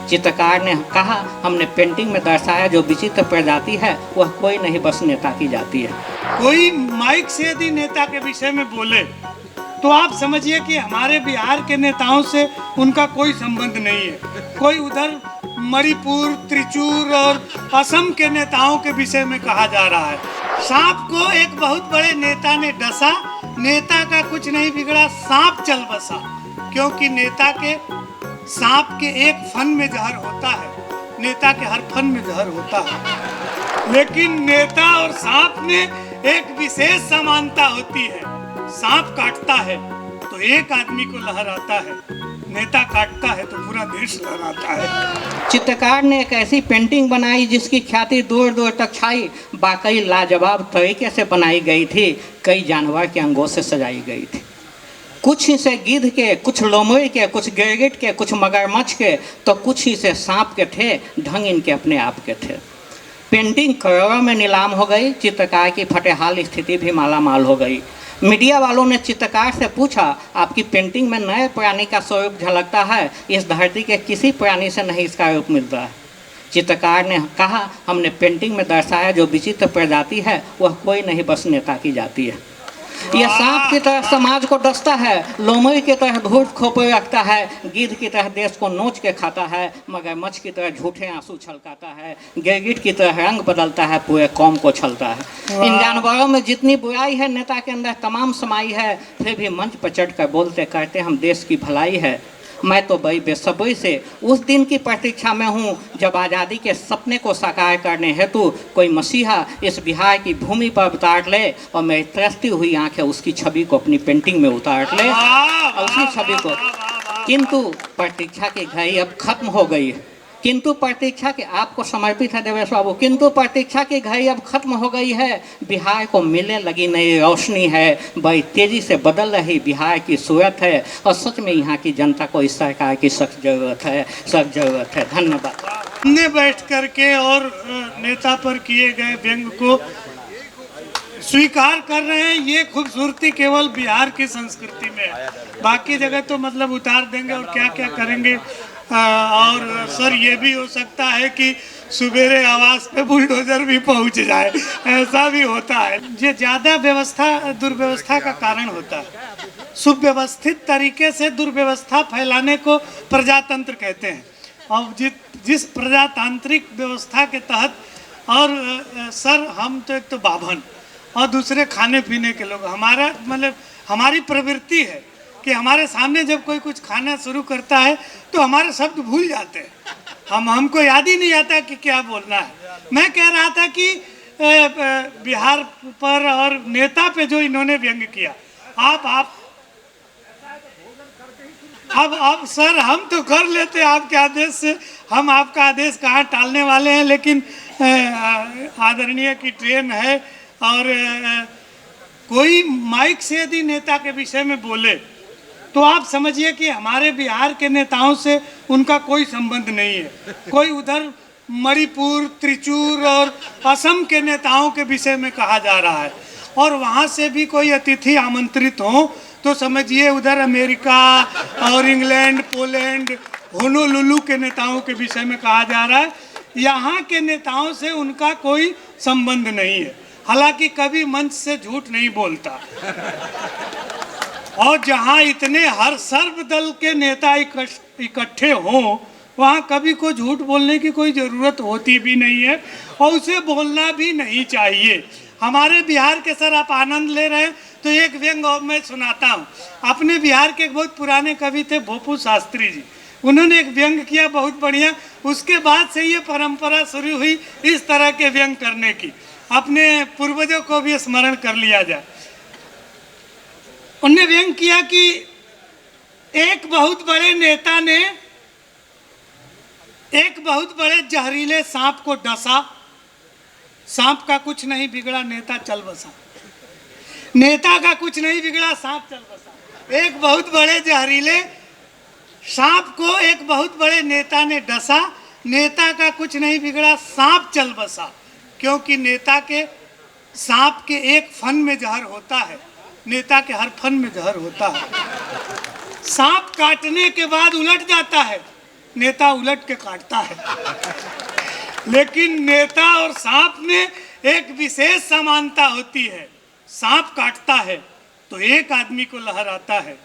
चित्रकार ने कहा, हमने पेंटिंग में दर्शाया जो विचित्र प्रजाति है वह कोई नहीं बस नेता की जाती है। कोई माइक से यदि नेता के विषय में बोले तो आप समझिए कि हमारे बिहार के नेताओं से उनका कोई संबंध नहीं है। कोई उधर मणिपुर, त्रिचूर और असम के नेताओं के विषय में कहा जा रहा है। सांप को एक बहुत बड़े नेता ने डसा, नेता का कुछ नहीं बिगड़ा, सांप चल बसा। क्योंकि नेता के सांप के एक फन में जहर होता है, नेता के हर फन में जहर होता है। लेकिन नेता और सांप में एक विशेष समानता होती है। सांप काटता है तो एक आदमी को लहराता है, नेता काटता है तो पूरा देश लहराता है। चित्रकार ने एक ऐसी पेंटिंग बनाई जिसकी ख्याति दूर दूर तक छाई। वाकई लाजवाब तरीके से बनाई गई थी, कई जानवर के अंगों से सजाई गई थी। कुछ हिस्से गिद्ध के, कुछ लोमड़ी के, कुछ गिरगिट के, कुछ मगरमच्छ के, तो कुछ हिस्से सांप के थे। ढंग इनके अपने आप के थे। पेंटिंग करोड़ों में नीलाम हो गई। चित्रकार की फटेहाल स्थिति भी मालामाल हो गई। मीडिया वालों ने चित्रकार से पूछा, आपकी पेंटिंग में नए प्राणी का स्वरूप झलकता है, इस धरती के किसी प्राणी से नहीं इसका रूप मिलता है। चित्रकार ने कहा, हमने पेंटिंग में दर्शाया जो विचित्र प्रजाति है वह कोई नहीं बस नेता की जाती है। यह सांप की तरह समाज को डसता है, लोमड़ी की तरह धूर्त खोपड़ी रखता है, गिद्ध की तरह देश को नोच के खाता है, मगरमच्छ की तरह झूठे आंसू छलकाता है, गिरगिट की तरह रंग बदलता है, पूरे कौम को छलता है। इन जानवरों में जितनी बुराई है नेता के अंदर तमाम समाई है, फिर भी मंच पर चढ़ कर बोलते कहते हम देश की भलाई है। मैं तो बड़ी बेसब्री से उस दिन की प्रतीक्षा में हूँ जब आज़ादी के सपने को साकार करने हेतु कोई मसीहा इस बिहार की भूमि पर उतार ले और मेरी तरसती हुई आंखें उसकी छवि को अपनी पेंटिंग में उतार ले और उसी छवि को। किंतु प्रतीक्षा की घड़ी अब खत्म हो गई है। किंतु प्रतीक्षा के आपको समर्पित है देवेश बाबू। किंतु प्रतीक्षा की घड़ी अब खत्म हो गई है। बिहार को मिलने लगी नई रोशनी है, बड़ी तेजी से बदल रही बिहार की सूरत है और सच में यहाँ की जनता को इस सरकार की सख्त जरूरत है, सख्त जरूरत है। धन्यवाद। हमने बैठ करके और नेता पर किए गए व्यंग को स्वीकार कर रहे हैं। ये खूबसूरती केवल बिहार की संस्कृति में है, बाकी जगह तो मतलब उतार देंगे और क्या क्या करेंगे। और सर ये भी हो सकता है कि सुबेरे आवास पे बुलडोजर भी पहुंच जाए, ऐसा भी होता है। ये ज़्यादा व्यवस्था दुर्व्यवस्था का कारण होता है। सुव्यवस्थित तरीके से दुर्व्यवस्था फैलाने को प्रजातंत्र कहते हैं। और जिस प्रजातांत्रिक व्यवस्था के तहत और सर हम तो एक तो बाभन और दूसरे खाने पीने के लोग, हमारा मतलब हमारी प्रवृत्ति है कि हमारे सामने जब कोई कुछ खाना शुरू करता है तो हमारे शब्द भूल जाते हैं। हमको याद ही नहीं आता कि क्या बोलना है। मैं कह रहा था कि बिहार पर और नेता पे जो इन्होंने व्यंग किया, अब सर हम तो कर लेते आपके आदेश से, हम आपका आदेश कहाँ टालने वाले हैं। लेकिन आदरणीय की ट्रेन है और कोई माइक से यदि नेता के विषय में बोले तो आप समझिए कि हमारे बिहार के नेताओं से उनका कोई संबंध नहीं है। कोई उधर मणिपुर, त्रिचूर और असम के नेताओं के विषय में कहा जा रहा है। और वहाँ से भी कोई अतिथि आमंत्रित हो तो समझिए उधर अमेरिका और इंग्लैंड, पोलैंड, होनोलुलु के नेताओं के विषय में कहा जा रहा है। यहाँ के नेताओं से उनका कोई संबंध नहीं है। हालांकि कभी मंच से झूठ नहीं बोलता। और जहाँ इतने हर सर्वदल के नेता इकट्ठे हों वहाँ कभी को झूठ बोलने की कोई ज़रूरत होती भी नहीं है और उसे बोलना भी नहीं चाहिए। हमारे बिहार के सर आप आनंद ले रहे हैं तो एक व्यंग और मैं सुनाता हूँ। अपने बिहार के एक बहुत पुराने कवि थे भोपू शास्त्री जी, उन्होंने एक व्यंग किया बहुत बढ़िया। उसके बाद से ये परंपरा शुरू हुई इस तरह के व्यंग करने की। अपने पूर्वजों को भी स्मरण कर लिया जाए। उन्होंने व्यंग किया कि एक बहुत बड़े नेता ने एक बहुत बड़े जहरीले सांप को डसा, सांप का कुछ नहीं बिगड़ा, नेता चल बसा। नेता का कुछ नहीं बिगड़ा, सांप चल बसा। एक बहुत बड़े जहरीले सांप को एक बहुत बड़े नेता ने डसा, नेता का कुछ नहीं बिगड़ा, सांप चल बसा। क्योंकि नेता के सांप के एक फन में जहर होता है, नेता के हर फन में जहर होता है। सांप काटने के बाद उलट जाता है नेता उलट के काटता है। लेकिन नेता और सांप में एक विशेष समानता होती है। सांप काटता है तो एक आदमी को लहराता है,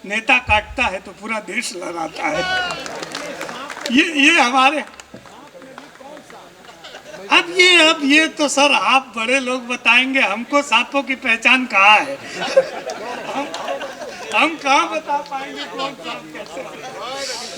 नेता काटता है तो पूरा देश लहराता है। ये हमारे अब ये तो सर आप बड़े लोग बताएंगे, हमको सांपों की पहचान कहाँ है। हम कहाँ बता पाएंगे कौन सांप कैसे है।